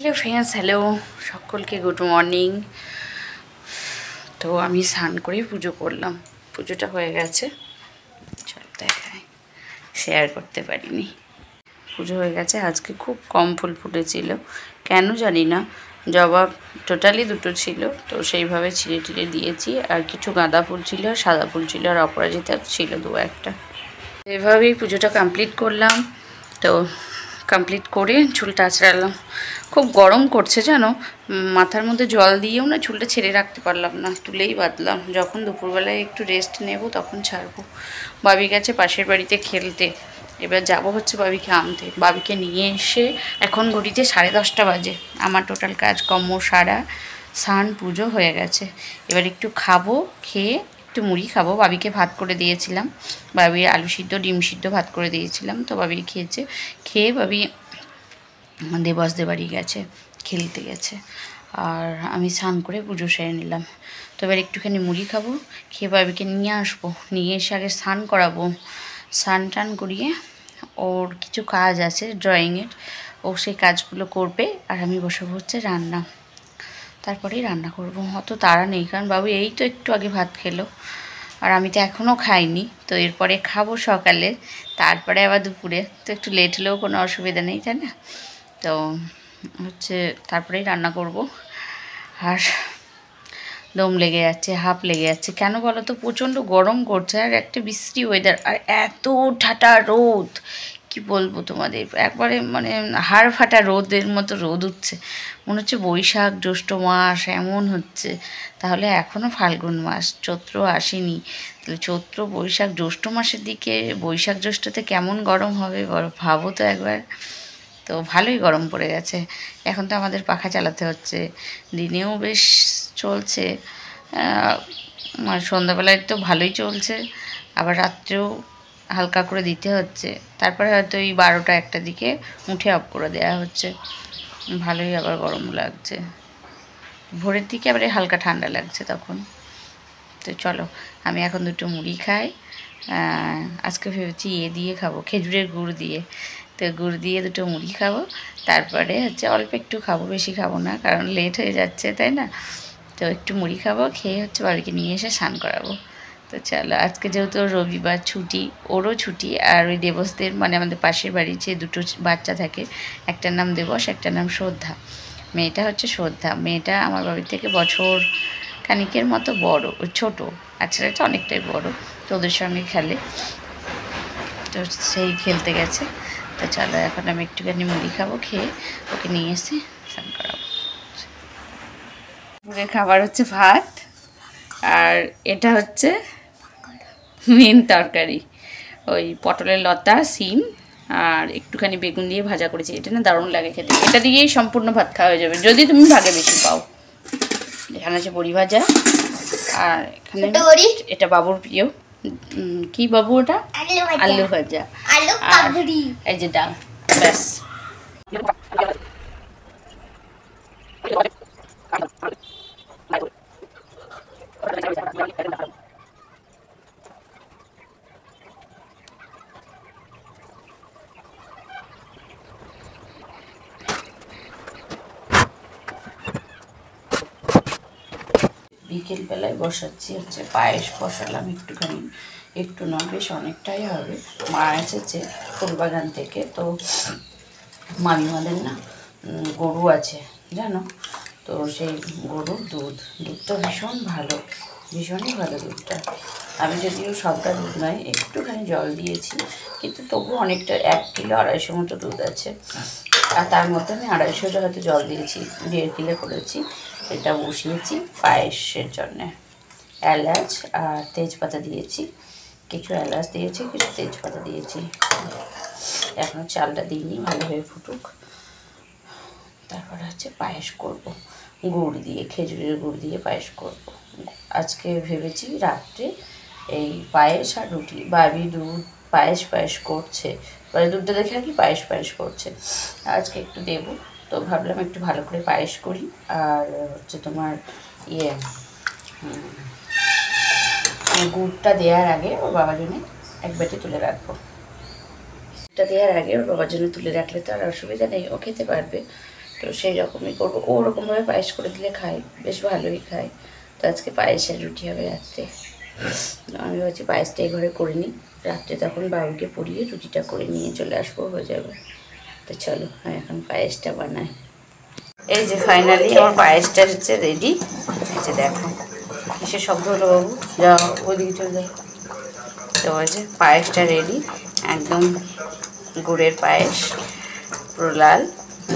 Hello friends, hello সকলকে good morning. তো আমি স্নান করে পুজো করলাম, পুজোটা হয়ে গেছে। চল দেখাই, শেয়ার করতে পারিনি। পুজো হয়ে গেছে। আজকে খুব কম ফুল ফুটেছিল, কেন জানি না। জবা টোটালি দুটো ছিল, তো সেইভাবে ছিঁড়ে টিড়ে দিয়েছি। আর কিছু গাঁদা ফুল ছিল, আর সাদা ফুল ছিল, আর অপরাজিতা ছিল দু একটা। এভাবেই পুজোটা কমপ্লিট করলাম। তো কমপ্লিট করে চুলটা আঁচড়ালাম। খুব গরম করছে জানো, মাথার মধ্যে জল দিয়েও না চুলটা ছেড়ে রাখতে পারলাম না, তুলেই বাঁধলাম। যখন দুপুরবেলায় একটু রেস্ট নেব তখন ছাড়বো। বাবি গেছে পাশের বাড়িতে খেলতে, এবার যাব হচ্ছে বাবিকে আনতে। বাবিকে নিয়ে এসে এখন ঘড়িতে 10:30 বাজে। আমার টোটাল কাজকর্ম সারা, স্নান পুজো হয়ে গেছে। এবার একটু খাবো, খেয়ে একটু মুড়ি খাবো। বাবিকে ভাত করে দিয়েছিলাম, বাবির আলু সিদ্ধ ডিম সিদ্ধ ভাত করে দিয়েছিলাম, তো বাবি খেয়েছে। খেয়ে বাবি দেবসদের বাড়ি গেছে, খেলতে গেছে। আর আমি স্নান করে পুজো সেরে নিলাম। তো এবার একটুখানি মুড়ি খাবো, খেয়ে বাবিকে নিয়ে আসবো। নিয়ে এসে আগে স্নান করাবো। স্নান টান করিয়ে ওর কিছু কাজ আছে ড্রয়িংয়ের, ও সেই কাজগুলো করবে। আর আমি বসে হচ্ছে রান্না, তারপরেই রান্না করব। অত তাড়া নেই, কারণ বাবু এই তো একটু আগে ভাত খেলো, আর আমি তো এখনও খাইনি। তো এরপরে খাবো সকালে, তারপরে আবার দুপুরে। তো একটু লেট হলেও কোনো অসুবিধা নেই, তাই না? তো হচ্ছে তারপরেই রান্না করব। আর দম লেগে যাচ্ছে, হাঁপ লেগে যাচ্ছে। কেন বলো তো, প্রচণ্ড গরম করছে, আর একটা বিশ্রী ওয়েদার, আর এত ঠাটা রোদ, কি বলবো তোমাদের। একবারে মানে হাড় ফাটা রোদের মতো রোদ উঠছে। মনে হচ্ছে বৈশাখ জ্যৈষ্ঠ মাস এমন হচ্ছে। তাহলে এখনও ফাল্গুন মাস, চৈত্র আসেনি। তাহলে চৈত্র বৈশাখ জ্যৈষ্ঠ মাসের দিকে, বৈশাখ জ্যৈষ্ঠতে কেমন গরম হবে ভাবো তো একবার। তো ভালোই গরম পড়ে গেছে। এখন তো আমাদের পাখা চালাতে হচ্ছে, দিনেও বেশ চলছে, সন্ধ্যাবেলায় তো ভালোই চলছে, আবার রাত্রেও হালকা করে দিতে হচ্ছে। তারপরে হয়তো এই 12টা-1টার দিকে উঠে অফ করে দেওয়া হচ্ছে। ভালোই আবার গরম লাগছে, ভোরের দিকে আবার হালকা ঠান্ডা লাগছে তখন। তো চলো, আমি এখন দুটো মুড়ি খাই। আজকে ভেবেছি দিয়ে খাবো, খেজুরের গুড় দিয়ে। তো গুড় দিয়ে দুটো মুড়ি খাবো, তারপরে হচ্ছে অল্প একটু খাবো, বেশি খাবো না, কারণ লেট হয়ে যাচ্ছে, তাই না? তো একটু মুড়ি খাবো, খেয়ে হচ্ছে বাড়িকে নিয়ে এসে স্নান করাবো। তো চলো, আজকে যেহেতু রবিবার ছুটি, ওরও ছুটি। আর ওই দেবসদের মানে আমাদের পাশের বাড়ির যে দুটো বাচ্চা থাকে, একটার নাম দেবস, একটার নাম শ্রদ্ধা। মেয়েটা হচ্ছে শ্রদ্ধা। মেয়েটা আমার বাড়ির থেকে বছর খানিকের মতো বড়, ছোট, আর ছেলেটা অনেকটাই বড়। তো ওদের সঙ্গে খেলে, তো সেই খেলতে গেছে। তো চলো, এখন আমি একটুখানি মুড়ি খাবো, খেয়ে ওকে নিয়ে এসে স্নান করাবো। দুপুরের খাবার হচ্ছে ভাত, আর এটা হচ্ছে মেন তরকারি, ওই পটলের লতা, সিম আর একটুখানি বেগুন দিয়ে ভাজা করেছি। এটা না দারুণ লাগে খেতে, এটা দিয়েই সম্পূর্ণ ভাত খাওয়া হয়ে যাবে যদি তুমি ভাগে বেশি পাও। এখানে আছে বড়ি ভাজা, আর এখানে এটা বাবুর প্রিয়, কি বাবু ওটা, আলু ভাজা, আর এই যে ডাল, ব্যাস। বিকেলবেলায় বসাচ্ছি হচ্ছে পায়েস, বসালাম একটুখানি, একটু না বেশ অনেকটাই হবে। মা এসেছে ফুলবাগান থেকে, তো মামিমাদের না গরু আছে জানো, তো সেই গরুর দুধটা ভীষণ ভালো, ভীষণই ভালো দুধটা। আমি যদিও সবটা দুধ নয়, একটুখানি জল দিয়েছি, কিন্তু তবু অনেকটা 1 কিলো 250 মতো দুধ আছে। আর তার মধ্যে আমি 250 হয়তো জল দিয়েছি, 1.5 কিলো করেছি। এটা বসিয়েছি পায়েসের জন্যে। এলাচ আর তেজপাতা দিয়েছি, কিছু এলাচ দিয়েছি, কিছু তেজপাতা দিয়েছি। এখনও চালটা দিইনি, ভালোভাবে ফুটুক, তারপরে হচ্ছে পায়েস করব গুড় দিয়ে, খেজুরের গুড় দিয়ে পায়েস করব। আজকে ভেবেছি রাত্রে এই পায়েস আর রুটি। বাবি দুধ পায়েস করছে, মানে দুধটা দেখে আর কি পায়েস করছে, আজকে একটু দেব। তো ভাবলাম একটু ভালো করে পায়েস করি। আর হচ্ছে তোমার গুড়টা দেওয়ার আগে ওর বাবার জন্য এক বাটি তুলে রাখবো। গুড়টা দেওয়ার আগে ওর বাবার জন্য তুলে রাখলে তো আর অসুবিধা নেই, ও খেতে পারবে। তো সেই রকমই করবো। ওরকমভাবে পায়েস করে দিলে খাই, বেশ ভালোই খাই। তো আজকে পায়েসের রুটি হবে রাত্রে। আমি ভাবছি পায়েসটাই ঘরে করে নিই, রাত্রে তখন বাবুকে পরিয়ে রুটিটা করে নিয়ে চলে আসবো, হয়ে যাবে। তো চলো আমি এখন পায়েসটা বানাই। এই যে ফাইনালি আমার পায়েসটা হচ্ছে রেডি। এই যে দেখো কিসের শব্দ হলো বাবু, যাও ওইদিকে চলে যাও। তো ওই যে পায়েসটা রেডি, একদম গুড়ের পায়েস, পুরো লাল,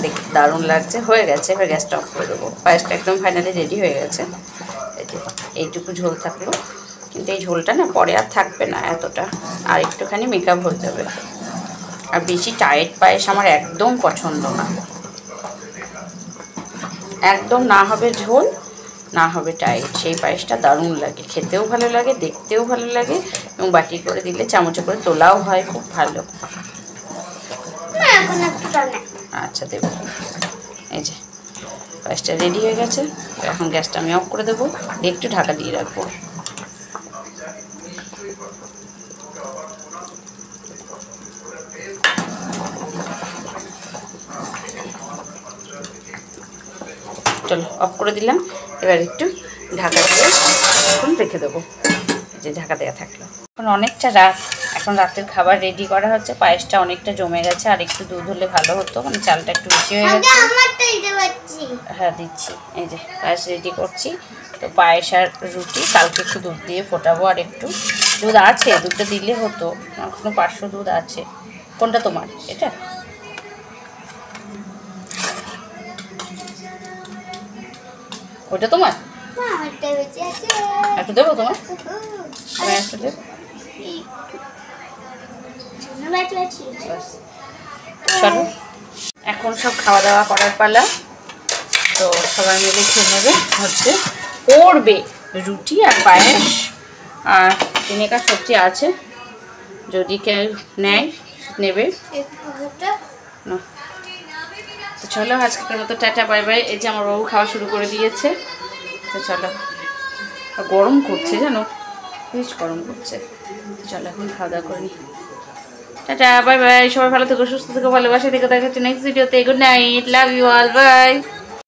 দেখতে দারুণ লাগছে। হয়ে গেছে, এবার গ্যাসটা অফ করে দেবো। পায়েসটা একদম ফাইনালি রেডি হয়ে গেছে। এই যে এইটুকু ঝোল থাকলো, কিন্তু এই ঝোলটা না পরে আর থাকবে না এতটা, আর একটুখানি মেকআপ হয়ে যাবে। আর বেশি টাইট পায়েস আমার একদম পছন্দ না, একদম না হবে ঝোল, না হবে টাইট, সেই পায়েসটা দারুণ লাগে, খেতেও ভালো লাগে, দেখতেও ভালো লাগে, এবং বাটি করে দিলে চামচে করে তোলাও হয়, খুব ভালো। আচ্ছা দেবো। এই যে পায়েসটা রেডি হয়ে গেছে, এখন গ্যাসটা আমি অফ করে দেবো, একটু ঢাকা দিয়ে রাখবো। চলো অফ করে দিলাম, এবার একটু ঢাকা দিয়ে এখন রেখে দেবো। যে ঢাকা দেওয়া থাকলো। এখন অনেকটা রাত, এখন রাতের খাবার রেডি করা হচ্ছে। পায়েসটা অনেকটা জমে গেছে, আর একটু দুধ হলে ভালো হতো, মানে চালটা একটু বেশি হয়ে গেছে। হ্যাঁ দিচ্ছি। এই যে পায়েস রেডি করছি। তো পায়েস আর রুটি কালকে একটু দুধ দিয়ে ফোটাবো, আর একটু দুধ আছে, দুধটা দিলে হতো, এখনো 500 দুধ আছে। কোনটা তোমার? এটা ওটা তোমার? একটু দেবো তোমার? একটু দেবো। চলো এখন সব খাওয়া দাওয়া করার পালা। তো সবাই মিলে খেয়ে নেবে, হচ্ছে করবে রুটি আর পায়েস, আর তিনেকা সবজি আছে, যদি কেউ নেয় নেবে না। তো চলো আজকের মতো টাটা বাই বাই। এই যে আমার বাবু খাওয়া শুরু করে দিয়েছে। তো চলো, গরম করছে জানো, বেশ গরম করছে। তো চলো এখন খাওয়া দাওয়া করে নিই। টাটা বাই বাই, সবাই ভালো থেকো, সুস্থ থেকো, ভালোবাসা থেকো, দেখা হচ্ছে নেক্সট ভিডিওতে। Good night, love you all, by.